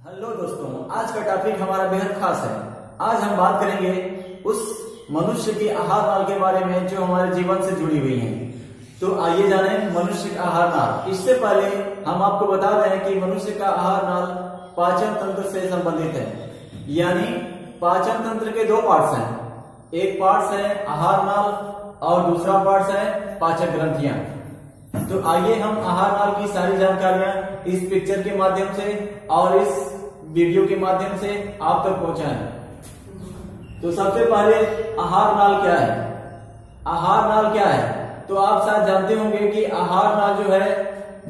Hello दोस्तों, आज का टॉपिक हमारा बेहद खास है। आज हम बात करेंगे उस मनुष्य की आहार नाल के बारे में जो हमारे जीवन से जुड़ी हुई है। तो आइए जाने मनुष्य का आहार नाल। इससे पहले हम आपको बता दें कि मनुष्य का आहार नाल पाचन तंत्र से संबंधित है। यानी पाचन तंत्र के दो पार्ट्स हैं, एक पार्ट्स है आहार नाल और दूसरा पार्ट्स है पाचक ग्रंथियां। तो आइए हम आहार नाल की सारी जानकारियां इस पिक्चर के माध्यम से और इस वीडियो के माध्यम से आप तक पहुंचाएं। तो सबसे पहले आहार नाल क्या है? आहार नाल क्या है तो आप शायद जानते होंगे कि आहार नाल जो है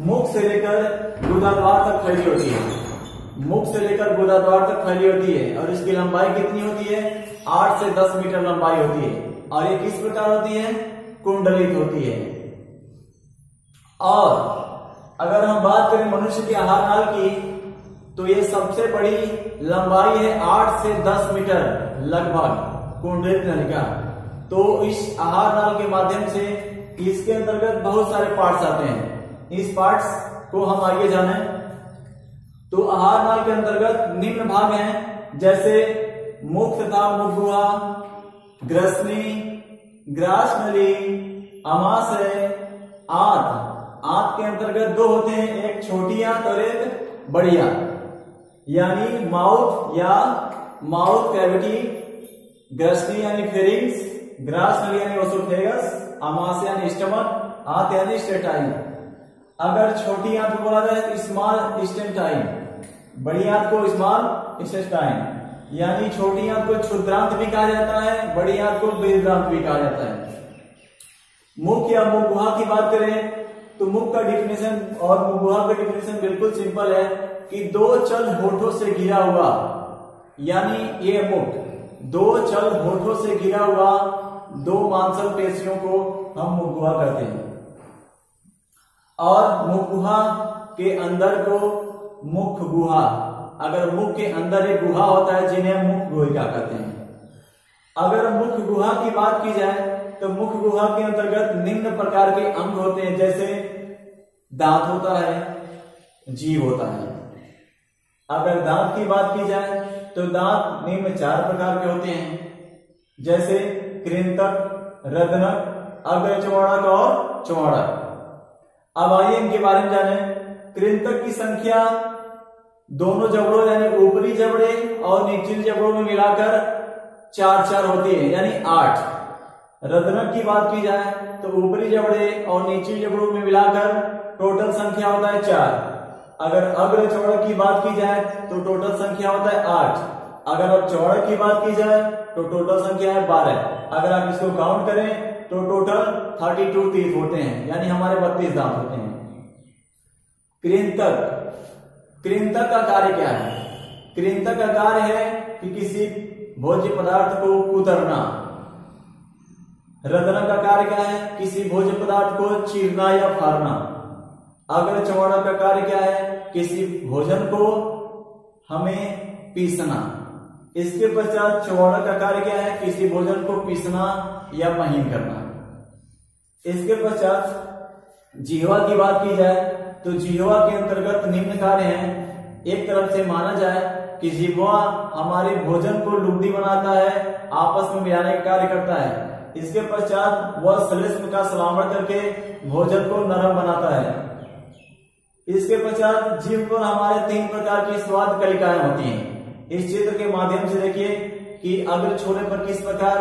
मुख से लेकर गुदाद्वार तक फैली होती है। मुख से लेकर गुदाद्वार तक फैली होती है और इसकी लंबाई कितनी होती है? 8 से 10 मीटर लंबाई होती है। और ये किस प्रकार होती है? कुंडलित होती है। और अगर हम बात करें मनुष्य की आहार नाल की तो ये सबसे बड़ी लंबाई है 8 से 10 मीटर लगभग कुंडलित नलिका। तो इस आहार नाल के माध्यम से इसके अंतर्गत बहुत सारे पार्ट्स आते हैं। इस पार्ट्स को हम आगे जाने। तो आहार नाल के अंतर्गत निम्न भाग हैं, जैसे मुख तथा मुख गुहा, ग्रसनी, ग्रास नली, अमाशय, आंत। आंत के अंतर्गत दो होते हैं, एक छोटी आंत और एक बड़ी आंत। यानी माउथ या माउथ कैविटी, ग्रसनी यानी फेरिंग्स, ग्रास नली यानी ओसोफेगस, अमाशय यानी स्टमक, आंत यानी स्टेटाइन। अगर छोटी आंत को बोला जाए तो स्मॉल इंटेस्टाइन, बड़ी आंत को स्मॉल इंटेस्टाइन। यानी छोटी आंत को क्षुद्रांत भी कहा जाता है, बड़ी आंत को बृहदांत भी कहा जाता है। मुख या मुख गुहा की बात करें तो मुख का डिफिनेशन और मुख गुहा का डिफिनेशन बिल्कुल सिंपल है कि दो चल होठों से घिरा हुआ, यानी ये मुख दो चल होठों से घिरा हुआ दो मांसल पेशियों को हम मुख गुहा कहते हैं। और मुख गुहा के अंदर को मुख गुहा, अगर मुख के अंदर एक गुहा होता है जिन्हें मुख गुहा कहते हैं। अगर मुख गुहा की बात की जाए तो मुख गुहा के अंतर्गत निम्न प्रकार के अंग होते हैं, जैसे दांत होता है, जीभ होता है। अगर दांत की बात की जाए तो दांत निम्न 4 प्रकार के होते हैं, जैसे कृंतक, रदनक, अग्रचौड़क और चौड़क। अब आइए इनके बारे में जाने। कृंतक की संख्या दोनों जबड़ों यानी ऊपरी जबड़े और निचली जबड़ों में मिलाकर 4 होती है, यानी 8। रदनक की बात की जाए तो ऊपरी जबड़े और निचली जबड़ों में मिलाकर टोटल संख्या होता है 4। अगर अग्र चौड़क की बात की जाए तो टोटल संख्या होता है 8। अगर अब चौड़क की बात की जाए तो टोटल संख्या है 12। अगर आप इसको काउंट करें तो टोटल 32 teeth होते हैं, यानी हमारे 32 दांत होते हैं। कृंतक, कृंतक का कार्य क्या है? कृंतक का कार्य है कि किसी भोज्य पदार्थ को कुतरना। रदनक का कार्य क्या है? किसी भोज्य पदार्थ को चीरना या फाड़ना। अग्र चौड़क का कार्य क्या है? किसी भोजन को हमें पीसना। इसके पश्चात चौड़क का कार्य क्या है? किसी भोजन को पीसना या महीन करना। इसके पश्चात जिह्वा की बात की जाए तो जिह्वा के अंतर्गत निम्न कार्य हैं। एक तरफ से माना जाए कि जिह्वा हमारे भोजन को लुगदी बनाता है, आपस में मिलाने का कार्य करता है। इसके पश्चात वह श्लेष्म का सलामत करके भोजन को नरम बनाता है। इसके पश्चात जीभ पर हमारे 3 प्रकार की स्वाद कलिकाएं होती हैं। इस चित्र के माध्यम से देखिए कि अग्र छोरे पर किस प्रकार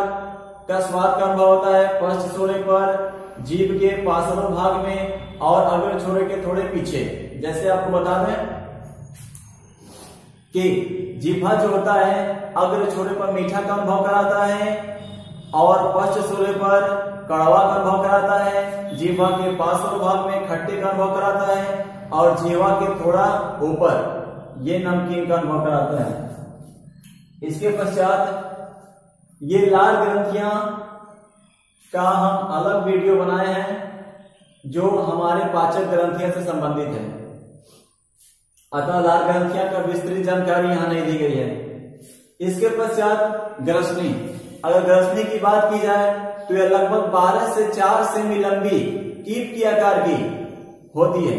का स्वाद का अनुभव होता है। पश्च छोरे पर जीभ के पार्श्व भाग में और अग्र छोरे के थोड़े पीछे। जैसे आपको बता दें कि जिह्वा जो होता है अग्र छोरे पर मीठा का अनुभव कराता है और पश्च छोरे पर कड़वा का अनुभव कराता है। जिह्वा के पार्श्व भाग में खट्टे का अनुभव कराता है और जिह्वा के थोड़ा ऊपर ये नमकीन का अनुभव कराता है। इसके पश्चात ये लाल ग्रंथियां का हम अलग वीडियो बनाए हैं जो हमारे पाचक ग्रंथियों से संबंधित है। अतः लाल ग्रंथियां का विस्तृत जानकारी यहां नहीं दी गई है। इसके पश्चात ग्रसनी। अगर ग्रसनी की बात की जाए तो यह लगभग 12 से 4 सेमी लंबी कीप की आकार की होती है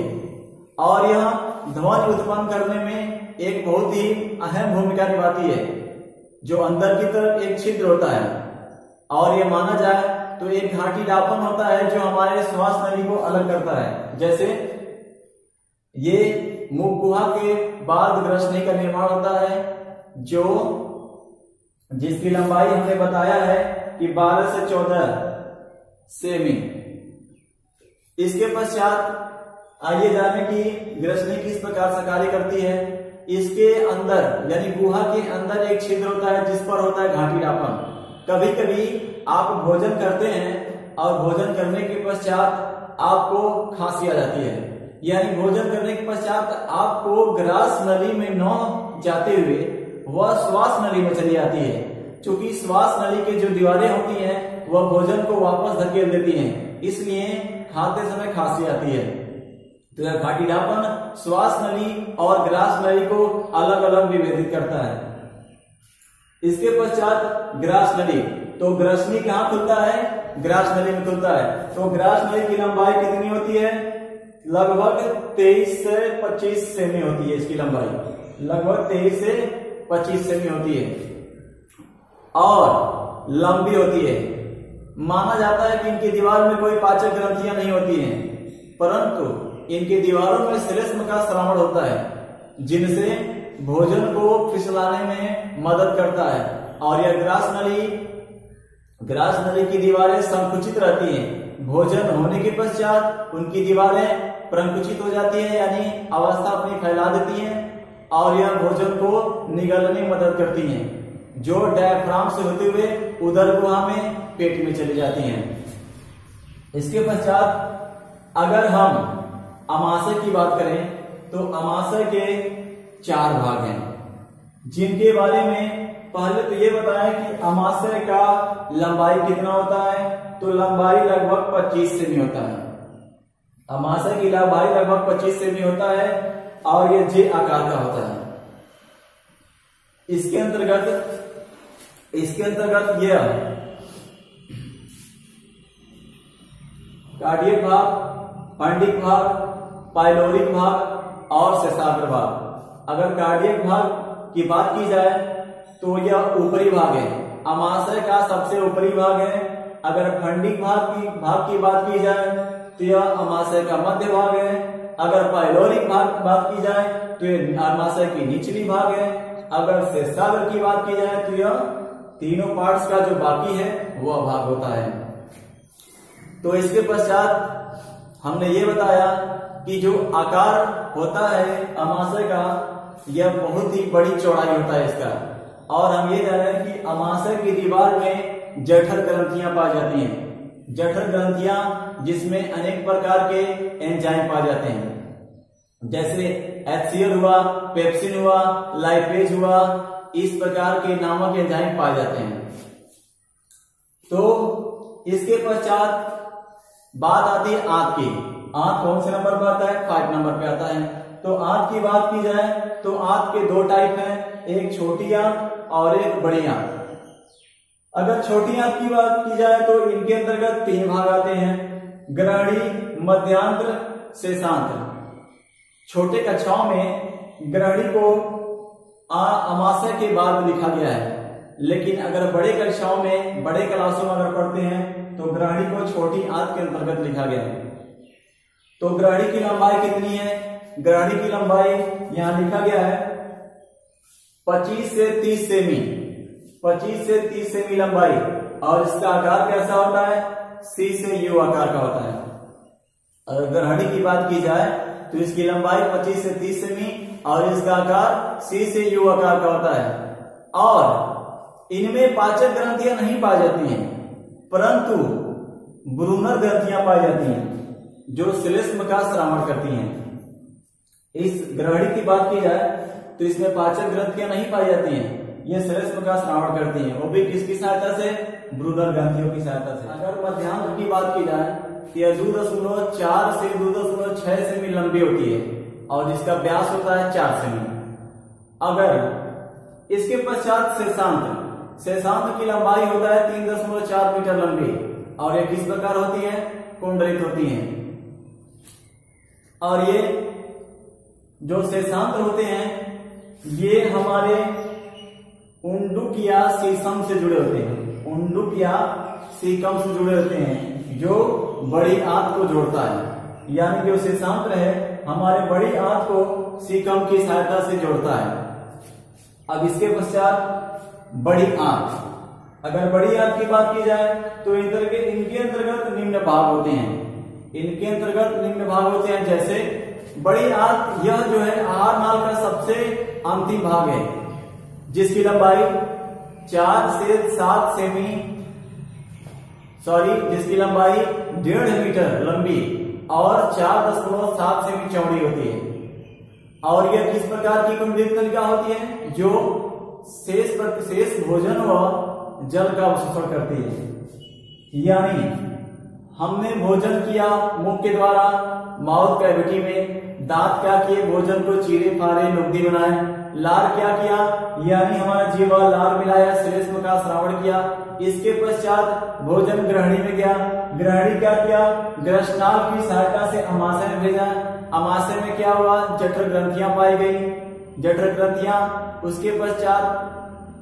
और यह ध्वनि उत्पन्न करने में एक बहुत ही अहम भूमिका निभाती है, जो अंदर की तरफ एक छिद्र होता है। और यह माना जाए तो एक घाटीलापन होता है जो हमारे श्वास नली को अलग करता है। जैसे ये मुख गुहा के बाद ग्रसनी का निर्माण होता है, जो जिसकी लंबाई हमने बताया है कि 12 से 14 सेमी। इसके पश्चात आइए जाने की ग्रसनी किस प्रकार से कार्य करती है। इसके अंदर यानी गुहा के अंदर एक छिद्र होता है जिस पर होता है घाटीलापन। कभी कभी आप भोजन करते हैं और भोजन करने के पश्चात आपको खांसी आ जाती है, यानी भोजन करने के पश्चात आपको ग्रास नली में न जाते हुए वह श्वास नली में चली आती है। क्योंकि श्वास नली के जो दीवारें होती हैं वह भोजन को वापस धकेल देती हैं, इसलिए खाते समय खांसी आती है। तो यह घाटीलापन श्वास नली और ग्रास नली को अलग अलग विभेदित करता है। इसके पश्चात ग्रास नली, तो ग्रसनी कहाँ खुलता है? ग्रास नली में खुलता है। तो ग्रास नली की लंबाई कितनी होती है? लगभग 23 से 25 सेमी होती है। इसकी लंबाई लगभग 23 से 25 सेमी होती है और लंबी होती है। माना जाता है कि इनकी दीवार में कोई पाचक ग्रंथियां नहीं होती हैं, परंतु इनकी दीवारों में श्लेष्म का श्रावण होता है, जिनसे भोजन को फिसलाने में मदद करता है। और यह ग्रास नली की दीवारें संकुचित रहती हैं। भोजन होने के पश्चात उनकी दीवारें प्रंकुचित हो जाती हैं, यानी अवस्था अपनी फैला देती हैं और यह भोजन को निगलने में मदद करती हैं, जो डायफ्राम से होते हुए उदर गुहा में पेट में चली जाती हैं। इसके पश्चात अगर हम अमाशय की बात करें तो अमाशय के 4 भाग हैं, जिनके बारे में पहले तो ये बताएं कि अमाशय का लंबाई कितना होता है। तो लंबाई लगभग 25 सेमी होता है। अमाशय की लंबाई लगभग 25 सेमी होता है और ये जे आकार का होता है। इसके अंतर्गत यह कार्डियक भाग, फंडिक भाग, पाइलोरिक भाग और शेषाग्र भाग। अगर कार्डियक भाग की बात की जाए तो यह ऊपरी भाग है, अमाशय का सबसे ऊपरी भाग है। अगर फंडिक भाग की बात की जाए तो यह अमाशय का मध्य भाग है। अगर पाइलोरिक बात की जाए तो यह अमाशय की निचली भाग है। अगर शेषाग्र की बात की जाए तो यह तीनों पार्ट्स का जो बाकी है वह भाग होता है। तो इसके पश्चात हमने ये बताया कि जो आकार होता है अमाशय का, यह बहुत ही बड़ी चौड़ाई होता है इसका। और हम ये जान रहे हैं कि अमाशय की दीवार में जठर ग्रंथियां पाई जाती हैं। जठर ग्रंथियां जिसमें अनेक प्रकार के एंजाइम पाए जाते हैं, जैसे HCl हुआ, पेप्सिन हुआ, लाइपेज हुआ, इस प्रकार के नामक एंजाइम पाए जाते हैं। तो इसके पश्चात बात आती है आंत की। आंत कौन से नंबर पर आता है? 5 नंबर पे आता है। तो आंत की बात की जाए तो आंत के 2 टाइप हैं, एक छोटी आंत और एक बड़ी आंत। अगर छोटी आंत की बात की जाए तो इनके अंतर्गत 3 भाग आते हैं, ग्रहणी, मध्यांत्र, शेषांत्र। छोटे कक्षाओं में ग्रहणी को अमाशय के बाद लिखा गया है, लेकिन अगर बड़े कक्षाओं में, बड़े क्लासों में अगर पढ़ते हैं तो ग्रहणी को छोटी आंत के अंतर्गत लिखा गया है। तो ग्रहणी की लंबाई कितनी है? ग्रहणी की लंबाई यहां लिखा गया है 25 से 30 सेमी। 25 से 30 सेमी लंबाई। और इसका आकार कैसा होता है? C से U आकार का होता है। अगर ग्रहणी की बात की जाए तो इसकी लंबाई 25 से 30 सेमी और इसका आकार C से U आकार का होता है। और इनमें पाचक ग्रंथियां नहीं पाई जाती हैं, परंतु ब्रूनर ग्रंथियां पाई जाती हैं जो श्लेष्म का श्रावण करती हैं। इस ग्रहणी की बात की जाए तो इसमें पाचक ग्रंथियां नहीं पाई जाती हैं, ये श्लेष्म का श्रावण करती हैं, वो भी किसकी सहायता से? ब्रूनर ग्रंथियों की सहायता से। अगर मध्यांत्र की बात की जाए तो यह 2.4 से 2.6 सेमी लंबी होती है और इसका व्यास होता है 4 सेमी। अगर इसके पश्चात शेषांत्र की लंबाई होता है 3.4 मीटर लंबी और ये किस प्रकार होती है? कुंडलित होती है। और ये जो शेषांत्र होते हैं ये हमारे उंडुक या सीसम से जुड़े होते हैं, उंडुक या सीकम से जुड़े होते हैं, जो बड़ी आंत को जोड़ता है। यानी जो शेषांत्र है हमारे बड़ी आंत को सीकम की सहायता से जोड़ता है। अब इसके पश्चात बड़ी आंत, अगर बड़ी आंत की बात की जाए तो इनके अंतर्गत निम्न भाग होते हैं, इनके अंतर्गत निम्न भाग होते हैं। जैसे बड़ी आंत, यह जो है आहार नाल का सबसे अंतिम भाग है, जिसकी लंबाई 4 से 7 सेमी, जिसकी लंबाई 1.5 मीटर लंबी और 4.7 सेमी चौड़ी होती है। और यह किस प्रकार की कुंडलित नलिका होती है? जो शेष भोजन व जल का अवशोषण करती है। यानी हमने भोजन किया मुख के द्वारा, माउथ कैविटी में, दांत क्या किए, भोजन को चीरे फाड़े लुगदी बनाए, लार क्या किया, यानी हमारा जीवा लार मिलाया, श्लेष्म का श्रावण किया। इसके पश्चात भोजन ग्रहणी में गया, ग्रहणी क्या किया, ग्रसनाल की सहायता से अमाशय में भेजा, अमाशय में क्या हुआ, जठर ग्रंथियां पाई गई, जठर ग्रंथियां, उसके पश्चात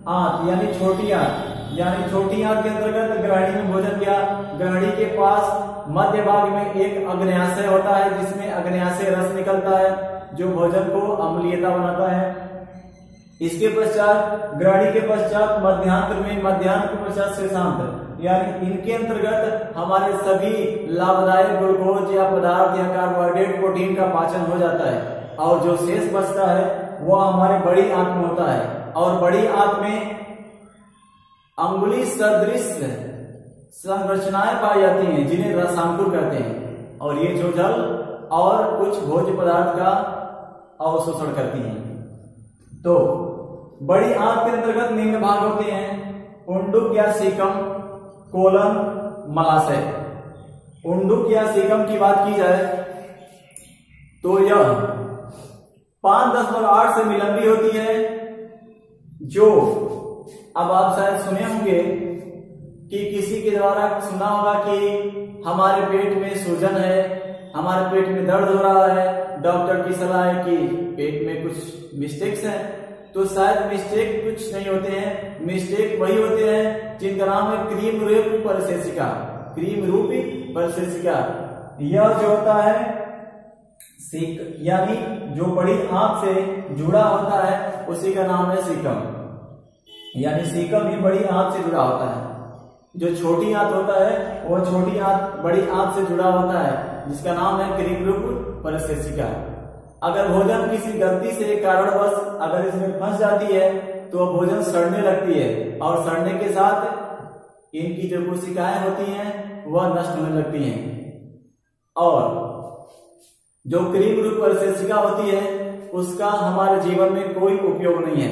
आंत यानी छोटी आंत, यानी छोटी आंत के अंतर्गत ग्रहणी में भोजन गया। ग्रहणी के पास मध्य भाग में एक अग्न्याशय होता है, जिसमें अग्न्याशय रस निकलता है जो भोजन को अम्लीयता बनाता है। इसके पश्चात ग्रहणी के पश्चात मध्यांत्र में, मध्यांत्र के पश्चात शेषांत्र, यानी इनके अंतर्गत हमारे सभी लाभदायक ग्लूकोज या पदार्थ या कार्बोहाइड्रेट प्रोटीन का पाचन हो जाता है। और जो शेष बचता है वह हमारे बड़ी आंत में होता है। और बड़ी आंत में अंगुली सदृश संरचनाएं पाई जाती हैं, जिन्हें रसांकुर कहते हैं, और ये जो जल और कुछ भोज्य पदार्थ का अवशोषण करती हैं। तो बड़ी आंत के अंतर्गत निम्न भाग होते हैं: उंडुक या सीकम, कोलन, मलाशय। उंडुक या सीकम की बात की जाए तो यह 5.8 सेमी लंबी होती है। जो अब आप शायद सुने होंगे कि किसी के द्वारा सुना होगा कि हमारे पेट में सूजन है, हमारे पेट में दर्द हो रहा है, डॉक्टर की सलाह है कि पेट में कुछ मिस्टेक्स हैं। तो शायद मिस्टेक कुछ नहीं होते हैं, मिस्टेक वही होते हैं जिनका नाम है क्रीम रूपी परिशेषिका, क्रीम रूपी परिशेषिका। यह जो होता है यानी जो बड़ी आंत से जुड़ा होता है उसी का नाम है सीकम, यानी सीकम ही बड़ी आंत से जुड़ा होता है। जो छोटी आंत होता है वो छोटी आंत बड़ी आंत से जुड़ा होता है, जिसका नाम है क्रीम रूप परिशेषिका। अगर भोजन किसी गलती से कारणवश अगर इसमें फंस जाती है तो भोजन सड़ने लगती है, और सड़ने के साथ इनकी जो कोशिकाएं होती हैं वह नष्ट होने लगती हैं। और जो क्रीम रूप परिशेषिका होती है उसका हमारे जीवन में कोई उपयोग नहीं है,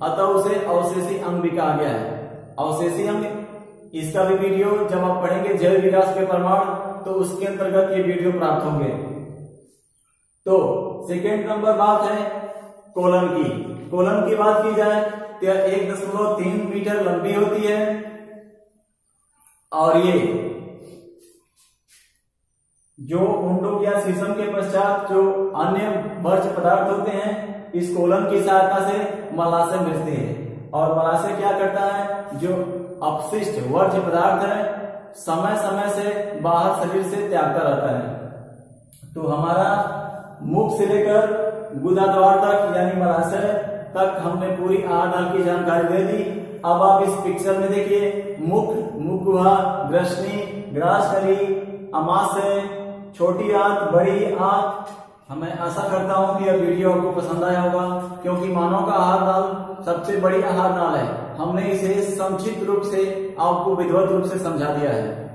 अतः उसे अवशेषी अंग भी कहा गया है। अवशेषी अंग, इसका भी वीडियो जब आप पढ़ेंगे जैव विकास के प्रमाण, तो उसके अंतर्गत ये वीडियो प्राप्त होंगे। तो सेकेंड नंबर बात है कोलन की। कोलन की बात की जाए तो 1.3 मीटर लंबी होती है, और ये जो उंडुक या सीसम के पश्चात जो अन्य वर्ज्य पदार्थ होते हैं इस कोलन की सहायता से मलाशय भेजते हैं। और मलाशय क्या करता है, जो अपशिष्ट वर्ज्य पदार्थ है समय समय से बाहर शरीर से त्यागता रहता है। तो हमारा मुख से लेकर गुदा द्वार तक यानी मलाशय तक हमने पूरी आहार नाल की जानकारी दे दी। अब आप इस पिक्चर में देखिए, मुख, मुखगुहा, ग्रसनी, ग्रासनली, अमाशय, छोटी आंत, बड़ी आंत। मैं आशा करता हूं कि यह वीडियो आपको पसंद आया होगा, क्योंकि मानव का आहार नाल सबसे बड़ी आहार नाल है। हमने इसे संक्षिप्त रूप से आपको विधिवत रूप से समझा दिया है।